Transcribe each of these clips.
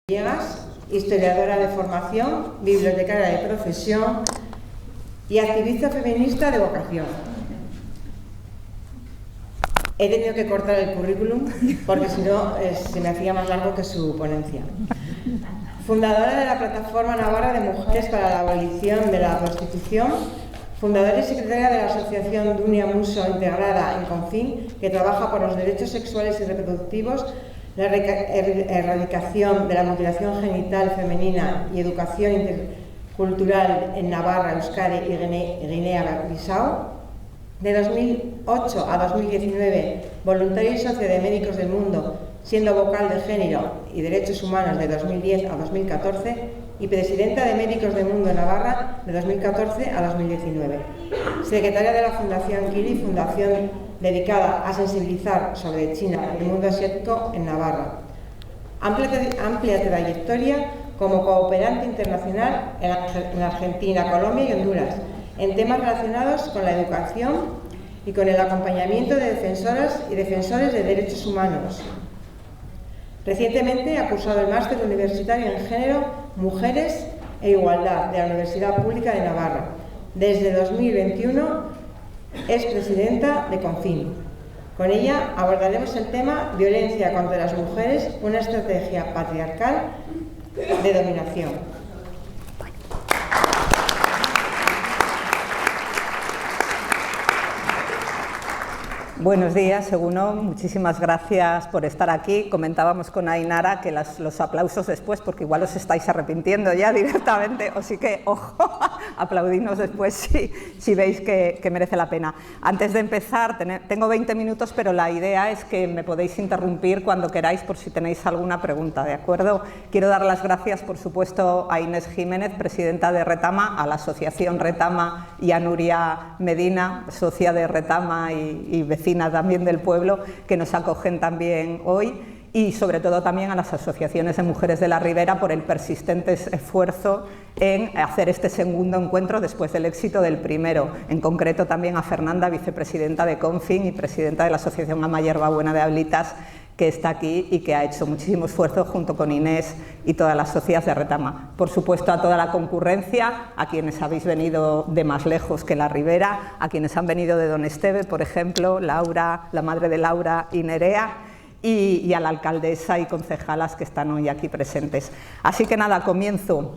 Villegas, historiadora de formación, bibliotecaria de profesión y activista feminista de vocación. He tenido que cortar el currículum porque si no se me hacía más largo que su ponencia. Fundadora de la Plataforma Navarra de Mujeres para la Abolición de la Prostitución, fundadora y secretaria de la Asociación Dunia Muso Integrada en Confín, que trabaja por los derechos sexuales y reproductivos, la erradicación de la mutilación genital femenina y educación intercultural en Navarra, Euskadi y Guinea-Bissau. De 2008 a 2019, voluntaria y socia de Médicos del Mundo, siendo vocal de Género y Derechos Humanos de 2010 a 2014 y presidenta de Médicos del Mundo Navarra de 2014 a 2019. Secretaria de la Fundación Kili, fundación dedicada a sensibilizar sobre China y el mundo asiático en Navarra. Amplia trayectoria como cooperante internacional en Argentina, Colombia y Honduras, en temas relacionados con la educación y con el acompañamiento de defensoras y defensores de derechos humanos. Recientemente ha cursado el máster universitario en Género, Mujeres e Igualdad de la Universidad Pública de Navarra. Desde 2021 es presidenta de Confín. Con ella abordaremos el tema Violencia contra las mujeres, una estrategia patriarcal de dominación. Buenos días, Egunon. Muchísimas gracias por estar aquí. Comentábamos con Ainara que los aplausos después, porque igual os estáis arrepintiendo ya directamente, así que, ojo, aplaudidnos después si veis que merece la pena. Antes de empezar, tengo 20 minutos, pero la idea es que me podéis interrumpir cuando queráis por si tenéis alguna pregunta, ¿de acuerdo? Quiero dar las gracias, por supuesto, a Inés Jiménez, presidenta de Retama, a la asociación Retama, y a Nuria Medina, socia de Retama y vecina también del pueblo, que nos acogen también hoy, y sobre todo también a las asociaciones de mujeres de la Ribera por el persistente esfuerzo en hacer este segundo encuentro después del éxito del primero. En concreto también a Fernanda, vicepresidenta de Confín y presidenta de la Asociación Ama Hierbabuena de Ablitas, que está aquí y que ha hecho muchísimo esfuerzo junto con Inés y todas las socias de Retama. Por supuesto, a toda la concurrencia, a quienes habéis venido de más lejos que la Ribera, a quienes han venido de Don Esteve, por ejemplo, Laura, la madre de Laura y Nerea, y a la alcaldesa y concejalas que están hoy aquí presentes. Así que nada, comienzo.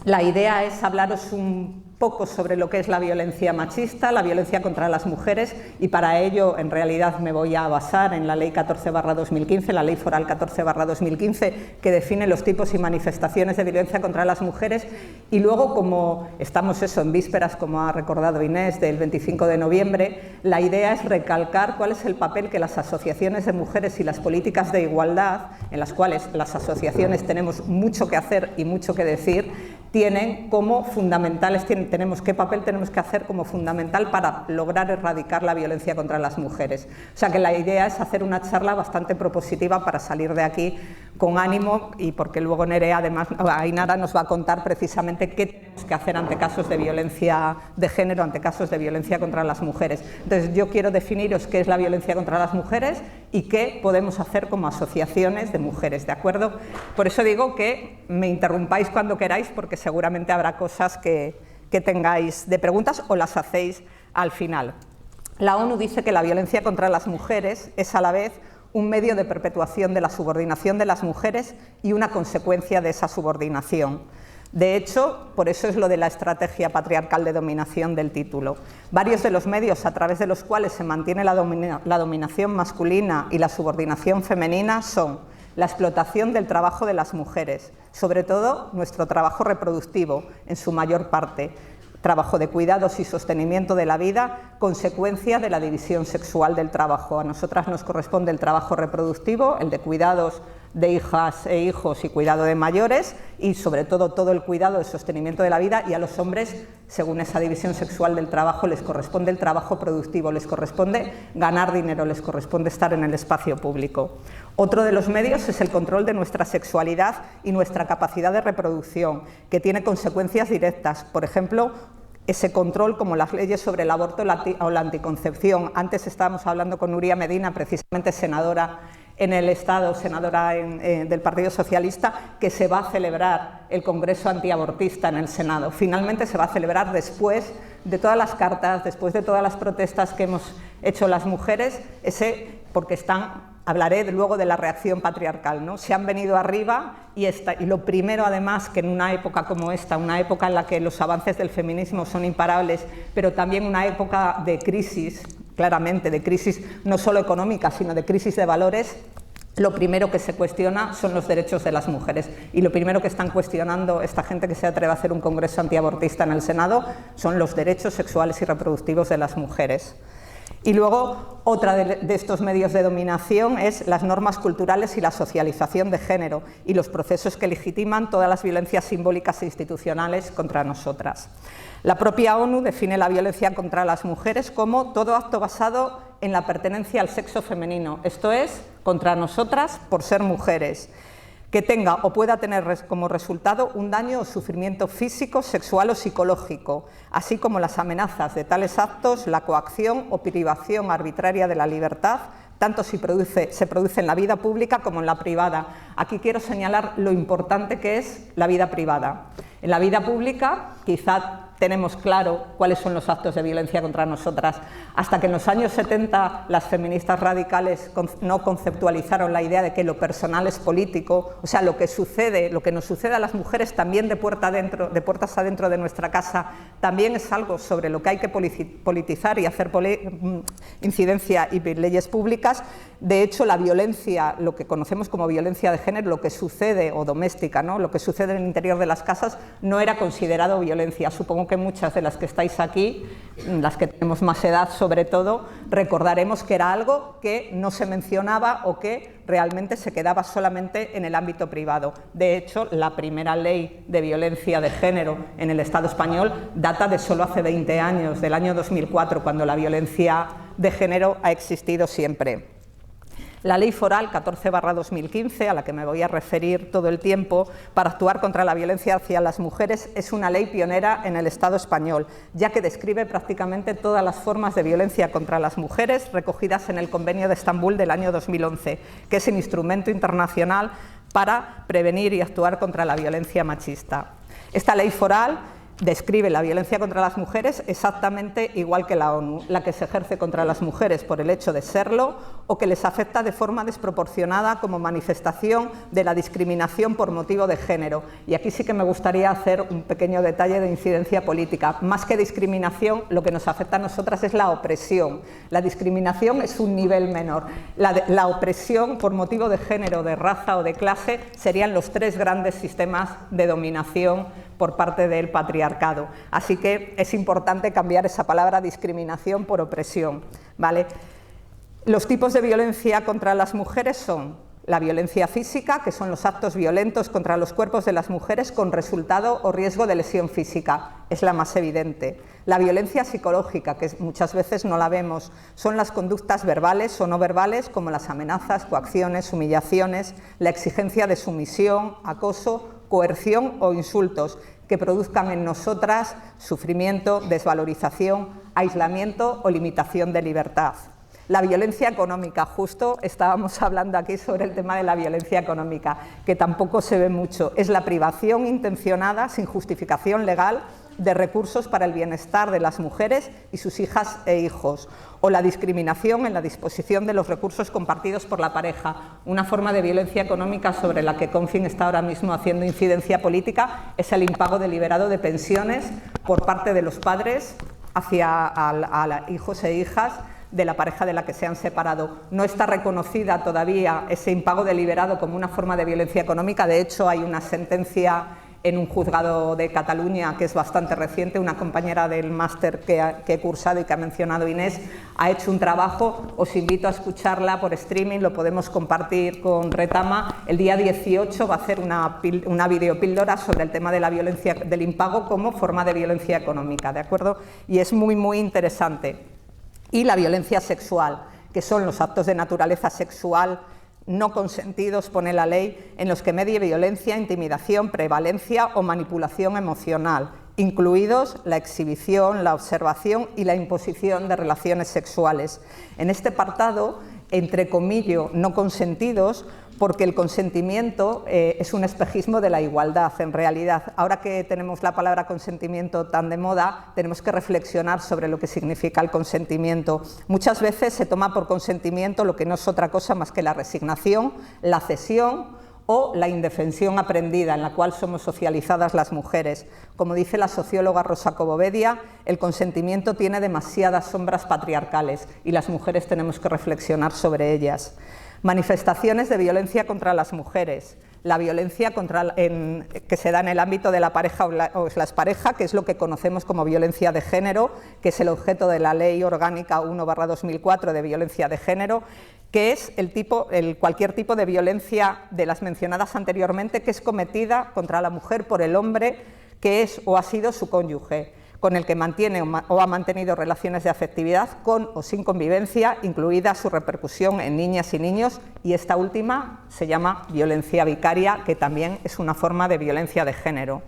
La idea es hablaros un poco sobre lo que es la violencia machista, la violencia contra las mujeres, y para ello en realidad me voy a basar en la Ley 14/2015, la Ley Foral 14/2015, que define los tipos y manifestaciones de violencia contra las mujeres, y luego, como estamos en vísperas, como ha recordado Inés, del 25 de noviembre, la idea es recalcar cuál es el papel que las asociaciones de mujeres y las políticas de igualdad, en las cuales las asociaciones tenemos mucho que hacer y mucho que decir, tienen como fundamentales, qué papel tenemos que hacer como fundamental para lograr erradicar la violencia contra las mujeres. O sea que la idea es hacer una charla bastante propositiva para salir de aquí con ánimo, y porque luego Nerea, además, Ainara nos va a contar precisamente qué tenemos que hacer ante casos de violencia de género, ante casos de violencia contra las mujeres. Entonces yo quiero definiros qué es la violencia contra las mujeres y qué podemos hacer como asociaciones de mujeres, ¿de acuerdo? Por eso digo que me interrumpáis cuando queráis, porque seguramente habrá cosas que tengáis de preguntas o las hacéis al final. La ONU dice que la violencia contra las mujeres es a la vez un medio de perpetuación de la subordinación de las mujeres y una consecuencia de esa subordinación. De hecho, por eso es lo de la estrategia patriarcal de dominación del título. Varios de los medios a través de los cuales se mantiene la dominación masculina y la subordinación femenina son la explotación del trabajo de las mujeres, sobre todo nuestro trabajo reproductivo, en su mayor parte, trabajo de cuidados y sostenimiento de la vida, consecuencia de la división sexual del trabajo. A nosotras nos corresponde el trabajo reproductivo, el de cuidados de hijas e hijos y cuidado de mayores, y sobre todo el cuidado de sostenimiento de la vida, y a los hombres, según esa división sexual del trabajo, les corresponde el trabajo productivo, les corresponde ganar dinero, les corresponde estar en el espacio público. Otro de los medios es el control de nuestra sexualidad y nuestra capacidad de reproducción, que tiene consecuencias directas, por ejemplo, ese control como las leyes sobre el aborto o la anticoncepción. Antes estábamos hablando con Nuria Medina, precisamente senadora en el Estado, senadora del Partido Socialista, que se va a celebrar el Congreso antiabortista en el Senado. Finalmente se va a celebrar después de todas las cartas, después de todas las protestas que hemos hecho las mujeres, porque hablaré luego de la reacción patriarcal, ¿no? Se han venido arriba y lo primero, además, que en una época como esta, una época en la que los avances del feminismo son imparables, pero también una época de crisis, claramente de crisis no solo económica, sino de crisis de valores, lo primero que se cuestiona son los derechos de las mujeres, y lo primero que están cuestionando esta gente que se atreve a hacer un congreso antiabortista en el Senado son los derechos sexuales y reproductivos de las mujeres. Y luego, otra de estos medios de dominación es las normas culturales y la socialización de género y los procesos que legitiman todas las violencias simbólicas e institucionales contra nosotras. La propia ONU define la violencia contra las mujeres como todo acto basado en la pertenencia al sexo femenino, esto es, contra nosotras por ser mujeres, que tenga o pueda tener como resultado un daño o sufrimiento físico, sexual o psicológico, así como las amenazas de tales actos, la coacción o privación arbitraria de la libertad, tanto si se produce en la vida pública como en la privada. Aquí quiero señalar lo importante que es la vida privada. En la vida pública, quizá tenemos claro cuáles son los actos de violencia contra nosotras. Hasta que en los años 70 las feministas radicales no conceptualizaron la idea de que lo personal es político, o sea, lo que nos sucede a las mujeres también de puertas adentro de nuestra casa, también es algo sobre lo que hay que politizar y hacer incidencia y leyes públicas. De hecho, la violencia, lo que conocemos como violencia de género, lo que sucede, o doméstica, ¿no? Lo que sucede en el interior de las casas, no era considerado violencia. Supongo que muchas de las que estáis aquí, las que tenemos más edad sobre todo, recordaremos que era algo que no se mencionaba o que realmente se quedaba solamente en el ámbito privado. De hecho, la primera ley de violencia de género en el Estado español data de solo hace 20 años, del año 2004, cuando la violencia de género ha existido siempre. La Ley Foral 14/2015, a la que me voy a referir todo el tiempo, para actuar contra la violencia hacia las mujeres, es una ley pionera en el Estado español, ya que describe prácticamente todas las formas de violencia contra las mujeres recogidas en el Convenio de Estambul del año 2011, que es el instrumento internacional para prevenir y actuar contra la violencia machista. Esta ley foral describe la violencia contra las mujeres exactamente igual que la ONU, la que se ejerce contra las mujeres por el hecho de serlo o que les afecta de forma desproporcionada como manifestación de la discriminación por motivo de género. Y aquí sí que me gustaría hacer un pequeño detalle de incidencia política. Más que discriminación, lo que nos afecta a nosotras es la opresión. La discriminación es un nivel menor. La opresión por motivo de género, de raza o de clase serían los tres grandes sistemas de dominación por parte del patriarcado. Así que es importante cambiar esa palabra discriminación por opresión, ¿vale? Los tipos de violencia contra las mujeres son la violencia física, que son los actos violentos contra los cuerpos de las mujeres con resultado o riesgo de lesión física, es la más evidente. La violencia psicológica, que muchas veces no la vemos, son las conductas verbales o no verbales, como las amenazas, coacciones, humillaciones, la exigencia de sumisión, acoso, coerción o insultos que produzcan en nosotras sufrimiento, desvalorización, aislamiento o limitación de libertad. La violencia económica, justo estábamos hablando aquí sobre el tema de la violencia económica, que tampoco se ve mucho, es la privación intencionada, sin justificación legal, de recursos para el bienestar de las mujeres y sus hijas e hijos, o la discriminación en la disposición de los recursos compartidos por la pareja, una forma de violencia económica sobre la que Confin está ahora mismo haciendo incidencia política, es el impago deliberado de pensiones por parte de los padres hacia hijos e hijas de la pareja de la que se han separado. No está reconocida todavía ese impago deliberado como una forma de violencia económica. De hecho, hay una sentencia en un juzgado de Cataluña que es bastante reciente. Una compañera del máster que he cursado y que ha mencionado Inés ha hecho un trabajo. Os invito a escucharla por streaming, lo podemos compartir con Retama. El día 18 va a hacer una videopíldora sobre el tema de la violencia, del impago como forma de violencia económica, ¿de acuerdo? Y es muy, muy interesante. Y la violencia sexual, que son los actos de naturaleza sexual no consentidos, pone la ley, en los que medie violencia, intimidación, prevalencia o manipulación emocional, incluidos la exhibición, la observación y la imposición de relaciones sexuales. En este apartado entre comillas, no consentidos, porque el consentimiento es un espejismo de la igualdad. En realidad, ahora que tenemos la palabra consentimiento tan de moda, tenemos que reflexionar sobre lo que significa el consentimiento. Muchas veces se toma por consentimiento lo que no es otra cosa más que la resignación, la cesión o la indefensión aprendida, en la cual somos socializadas las mujeres. Como dice la socióloga Rosa Cobovedia, el consentimiento tiene demasiadas sombras patriarcales y las mujeres tenemos que reflexionar sobre ellas. Manifestaciones de violencia contra las mujeres. La violencia que se da en el ámbito de la pareja o la expareja, que es lo que conocemos como violencia de género, que es el objeto de la Ley Orgánica 1/2004 de violencia de género, que es cualquier tipo de violencia de las mencionadas anteriormente que es cometida contra la mujer por el hombre que es o ha sido su cónyuge, con el que mantiene o ha mantenido relaciones de afectividad con o sin convivencia, incluida su repercusión en niñas y niños, y esta última se llama violencia vicaria, que también es una forma de violencia de género.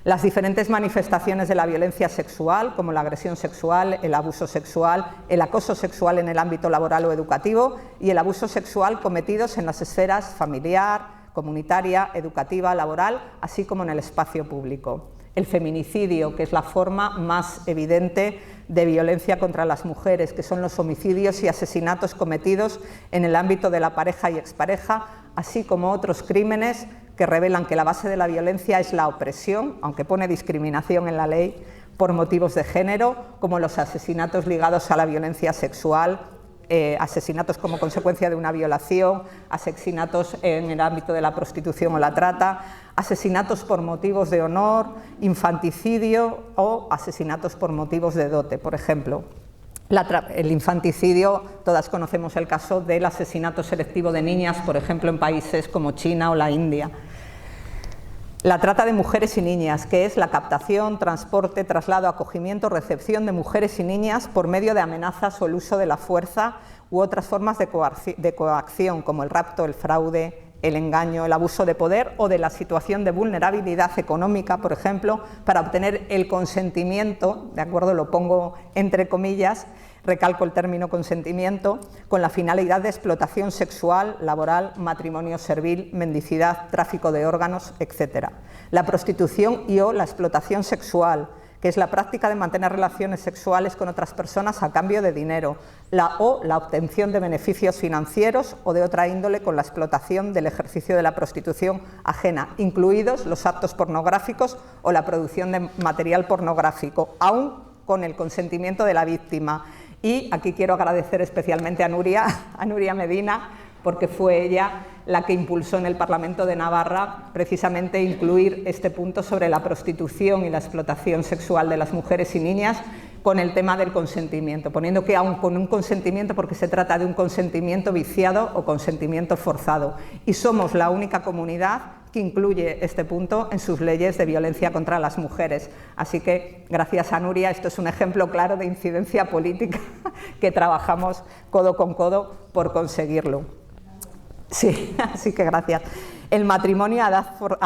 Las diferentes manifestaciones de la violencia sexual, como la agresión sexual, el abuso sexual, el acoso sexual en el ámbito laboral o educativo y el abuso sexual cometidos en las esferas familiar, comunitaria, educativa, laboral, así como en el espacio público. El feminicidio, que es la forma más evidente de violencia contra las mujeres, que son los homicidios y asesinatos cometidos en el ámbito de la pareja y expareja, así como otros crímenes que revelan que la base de la violencia es la opresión, aunque pone discriminación en la ley, por motivos de género, como los asesinatos ligados a la violencia sexual, asesinatos como consecuencia de una violación, asesinatos en el ámbito de la prostitución o la trata, asesinatos por motivos de honor, infanticidio o asesinatos por motivos de dote, por ejemplo. El infanticidio, todas conocemos el caso del asesinato selectivo de niñas, por ejemplo, en países como China o la India. La trata de mujeres y niñas, que es la captación, transporte, traslado, acogimiento, recepción de mujeres y niñas por medio de amenazas o el uso de la fuerza u otras formas de coacción, como el rapto, el fraude, el engaño, el abuso de poder o de la situación de vulnerabilidad económica, por ejemplo, para obtener el consentimiento, ¿de acuerdo? Lo pongo entre comillas, recalco el término consentimiento, con la finalidad de explotación sexual, laboral, matrimonio servil, mendicidad, tráfico de órganos, etc. La prostitución y o la explotación sexual, que es la práctica de mantener relaciones sexuales con otras personas a cambio de dinero, la obtención de beneficios financieros o de otra índole con la explotación del ejercicio de la prostitución ajena, incluidos los actos pornográficos o la producción de material pornográfico, aún con el consentimiento de la víctima. Y aquí quiero agradecer especialmente a Nuria Medina, porque fue ella la que impulsó en el Parlamento de Navarra precisamente incluir este punto sobre la prostitución y la explotación sexual de las mujeres y niñas con el tema del consentimiento, poniendo que aún con un consentimiento, porque se trata de un consentimiento viciado o consentimiento forzado. Y somos la única comunidad que incluye este punto en sus leyes de violencia contra las mujeres. Así que, gracias a Nuria, esto es un ejemplo claro de incidencia política que trabajamos codo con codo por conseguirlo. Sí, así que gracias. El matrimonio a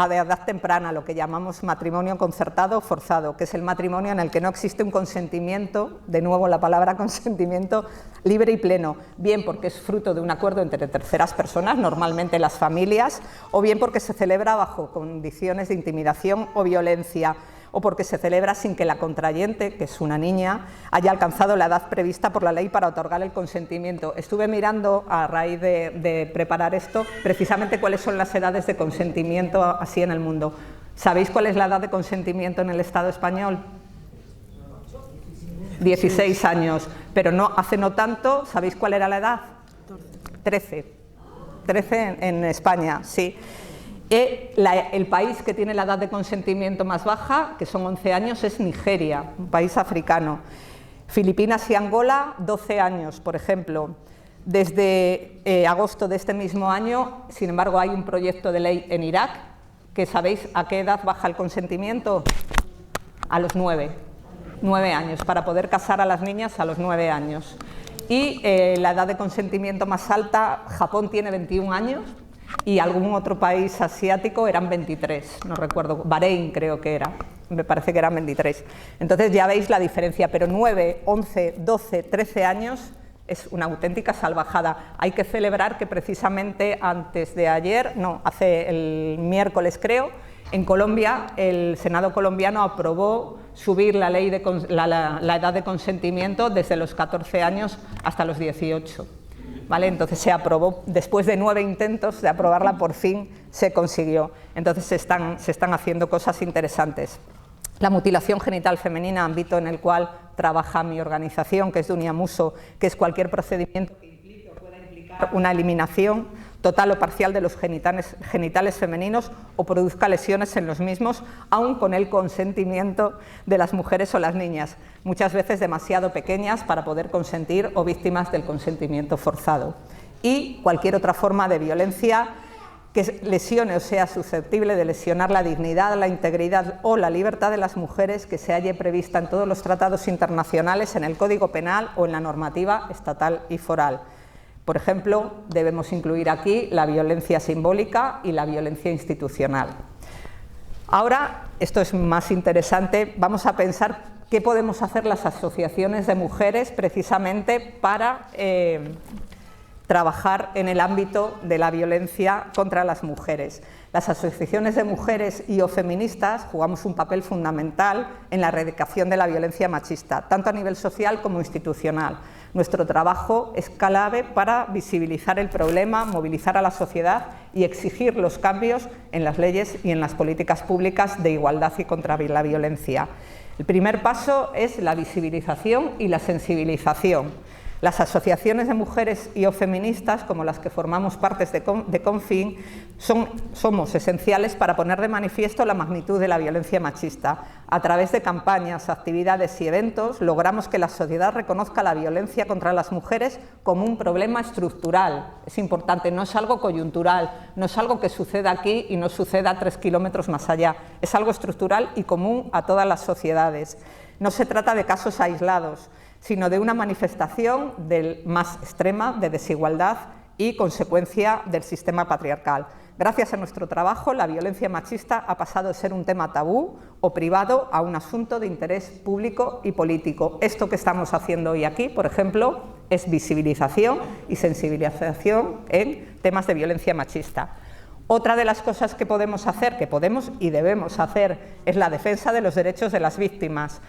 edad temprana, lo que llamamos matrimonio concertado o forzado, que es el matrimonio en el que no existe un consentimiento, de nuevo la palabra consentimiento, libre y pleno, bien porque es fruto de un acuerdo entre terceras personas, normalmente las familias, o bien porque se celebra bajo condiciones de intimidación o violencia, o porque se celebra sin que la contrayente, que es una niña, haya alcanzado la edad prevista por la ley para otorgar el consentimiento. Estuve mirando, a raíz de preparar esto, precisamente cuáles son las edades de consentimiento así en el mundo. ¿Sabéis cuál es la edad de consentimiento en el Estado español? 16 años, pero hace no tanto, ¿sabéis cuál era la edad? 13 en España, sí. El país que tiene la edad de consentimiento más baja, que son 11 años, es Nigeria, un país africano. Filipinas y Angola, 12 años, por ejemplo. Desde agosto de este mismo año, sin embargo, hay un proyecto de ley en Irak, que ¿sabéis a qué edad baja el consentimiento? A los 9 años, para poder casar a las niñas a los 9 años. Y la edad de consentimiento más alta, Japón tiene 21 años, y algún otro país asiático eran 23, no recuerdo, Bahrein creo que era, me parece que eran 23. Entonces ya veis la diferencia, pero 9, 11, 12, 13 años es una auténtica salvajada. Hay que celebrar que precisamente antes de ayer, no, hace el miércoles creo, en Colombia el Senado colombiano aprobó subir la edad de consentimiento desde los 14 años hasta los 18. ¿Vale? Entonces se aprobó, después de 9 intentos de aprobarla, por fin se consiguió. Entonces se están haciendo cosas interesantes. La mutilación genital femenina, ámbito en el cual trabaja mi organización, que es Dunia Muso, que es cualquier procedimiento que implique o pueda implicar una eliminación total o parcial de los genitales femeninos o produzca lesiones en los mismos, aun con el consentimiento de las mujeres o las niñas, muchas veces demasiado pequeñas para poder consentir o víctimas del consentimiento forzado. Y cualquier otra forma de violencia que lesione o sea susceptible de lesionar la dignidad, la integridad o la libertad de las mujeres, que se halle prevista en todos los tratados internacionales, en el Código Penal o en la normativa estatal y foral. Por ejemplo, debemos incluir aquí la violencia simbólica y la violencia institucional. Ahora, esto es más interesante, vamos a pensar qué podemos hacer las asociaciones de mujeres precisamente para trabajar en el ámbito de la violencia contra las mujeres. Las asociaciones de mujeres y o feministas jugamos un papel fundamental en la erradicación de la violencia machista, tanto a nivel social como institucional. Nuestro trabajo es clave para visibilizar el problema, movilizar a la sociedad y exigir los cambios en las leyes y en las políticas públicas de igualdad y contra la violencia. El primer paso es la visibilización y la sensibilización. Las asociaciones de mujeres y o feministas, como las que formamos parte de Confin, somos esenciales para poner de manifiesto la magnitud de la violencia machista. A través de campañas, actividades y eventos logramos que la sociedad reconozca la violencia contra las mujeres como un problema estructural. Es importante, no es algo coyuntural, no es algo que suceda aquí y no suceda 3 kilómetros más allá. Es algo estructural y común a todas las sociedades. No se trata de casos aislados, sino de una manifestación más extrema de desigualdad y consecuencia del sistema patriarcal. Gracias a nuestro trabajo, la violencia machista ha pasado de ser un tema tabú o privado a un asunto de interés público y político. Esto que estamos haciendo hoy aquí, por ejemplo, es visibilización y sensibilización en temas de violencia machista. Otra de las cosas que podemos hacer, que podemos y debemos hacer, es la defensa de los derechos de las víctimas.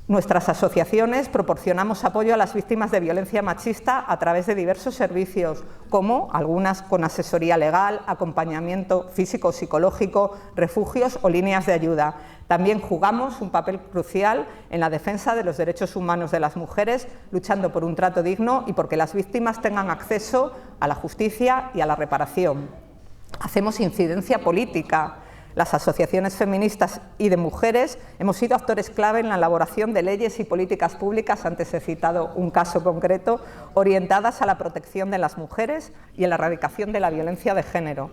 Nuestras asociaciones proporcionamos apoyo a las víctimas de violencia machista a través de diversos servicios, como algunas con asesoría legal, acompañamiento físico-psicológico, refugios o líneas de ayuda. También jugamos un papel crucial en la defensa de los derechos humanos de las mujeres, luchando por un trato digno y porque las víctimas tengan acceso a la justicia y a la reparación. Hacemos incidencia política. Las asociaciones feministas y de mujeres hemos sido actores clave en la elaboración de leyes y políticas públicas, antes he citado un caso concreto, orientadas a la protección de las mujeres y a la erradicación de la violencia de género.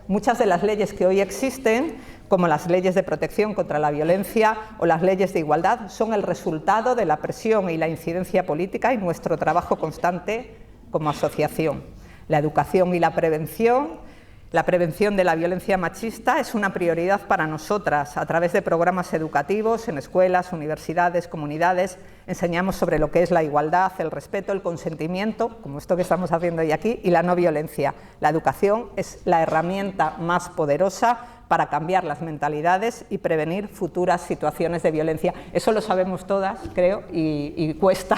Muchas de las leyes que hoy existen, como las leyes de protección contra la violencia o las leyes de igualdad, son el resultado de la presión y la incidencia política y nuestro trabajo constante como asociación. La educación y la prevención de la violencia machista es una prioridad para nosotras. A través de programas educativos en escuelas, universidades, comunidades, enseñamos sobre lo que es la igualdad, el respeto, el consentimiento, como esto que estamos haciendo hoy aquí, y la no violencia. La educación es la herramienta más poderosa para cambiar las mentalidades y prevenir futuras situaciones de violencia. Eso lo sabemos todas, creo, y cuesta.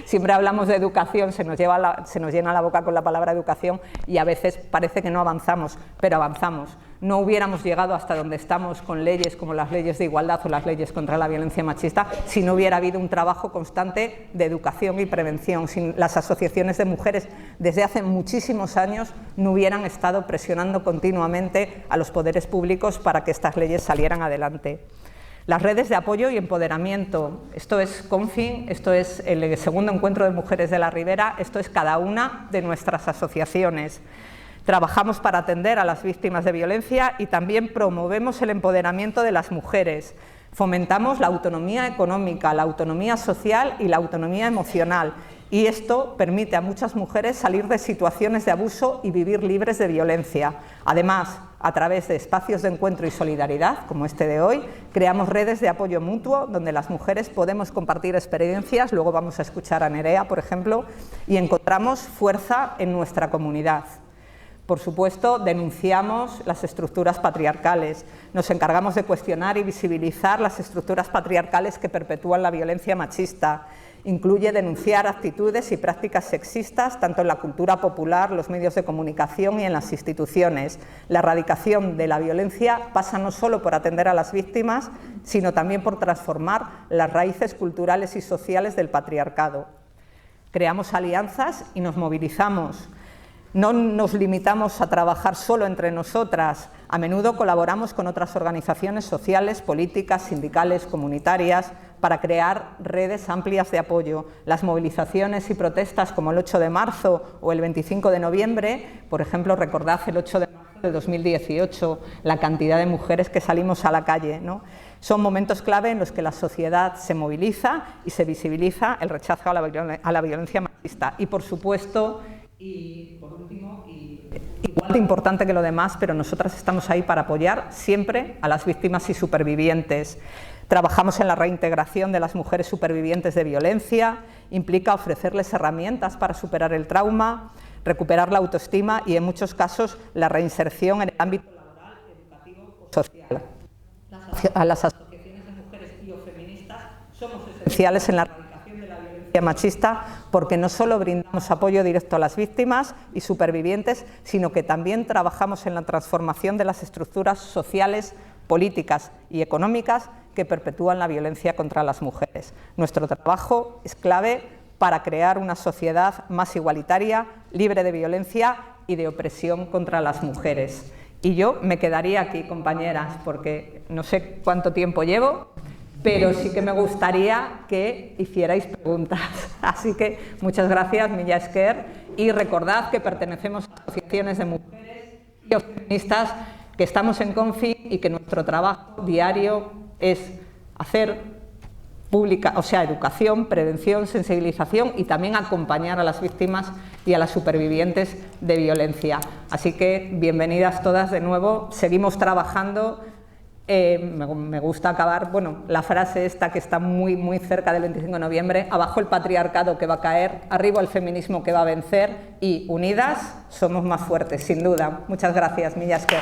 Siempre hablamos de educación, se nos llena la boca con la palabra educación y a veces parece que no avanzamos, pero avanzamos. No hubiéramos llegado hasta donde estamos con leyes como las leyes de igualdad o las leyes contra la violencia machista si no hubiera habido un trabajo constante de educación y prevención. Si las asociaciones de mujeres desde hace muchísimos años no hubieran estado presionando continuamente a los poderes públicos para que estas leyes salieran adelante. Las redes de apoyo y empoderamiento, esto es Confin, esto es el segundo encuentro de mujeres de la Ribera, esto es cada una de nuestras asociaciones. Trabajamos para atender a las víctimas de violencia y también promovemos el empoderamiento de las mujeres. Fomentamos la autonomía económica, la autonomía social y la autonomía emocional. Y esto permite a muchas mujeres salir de situaciones de abuso y vivir libres de violencia. Además, a través de espacios de encuentro y solidaridad, como este de hoy, creamos redes de apoyo mutuo donde las mujeres podemos compartir experiencias, luego vamos a escuchar a Nerea, por ejemplo, y encontramos fuerza en nuestra comunidad. Por supuesto, denunciamos las estructuras patriarcales, nos encargamos de cuestionar y visibilizar las estructuras patriarcales que perpetúan la violencia machista. Incluye denunciar actitudes y prácticas sexistas tanto en la cultura popular, los medios de comunicación y en las instituciones. La erradicación de la violencia pasa no solo por atender a las víctimas, sino también por transformar las raíces culturales y sociales del patriarcado. Creamos alianzas y nos movilizamos. No nos limitamos a trabajar solo entre nosotras, a menudo colaboramos con otras organizaciones sociales, políticas, sindicales, comunitarias, para crear redes amplias de apoyo. Las movilizaciones y protestas como el 8 de marzo o el 25 de noviembre, por ejemplo, recordad el 8 de marzo de 2018, la cantidad de mujeres que salimos a la calle, ¿no? Son momentos clave en los que la sociedad se moviliza y se visibiliza el rechazo a la violencia machista. Y, por supuesto, y por último, igual de importante que lo demás, pero nosotras estamos ahí para apoyar siempre a las víctimas y supervivientes. Trabajamos en la reintegración de las mujeres supervivientes de violencia, implica ofrecerles herramientas para superar el trauma, recuperar la autoestima y, en muchos casos, la reinserción en el ámbito laboral, educativo o social. Las asociaciones de mujeres y o feministas somos esenciales en la erradicación de la violencia machista porque no solo brindamos apoyo directo a las víctimas y supervivientes, sino que también trabajamos en la transformación de las estructuras sociales, políticas y económicas que perpetúan la violencia contra las mujeres. Nuestro trabajo es clave para crear una sociedad más igualitaria, libre de violencia y de opresión contra las mujeres. Y yo me quedaría aquí, compañeras, porque no sé cuánto tiempo llevo, pero sí que me gustaría que hicierais preguntas. Así que muchas gracias, Milla Esker, y recordad que pertenecemos a asociaciones de mujeres y feministas, que estamos en Confi y que nuestro trabajo diario es hacer pública, o sea, educación, prevención, sensibilización y también acompañar a las víctimas y a las supervivientes de violencia. Así que bienvenidas todas de nuevo, seguimos trabajando. Me gusta acabar, bueno, la frase esta que está muy cerca del 25 de noviembre, abajo el patriarcado que va a caer, arriba el feminismo que va a vencer y unidas somos más fuertes, sin duda. Muchas gracias, Milla Esker.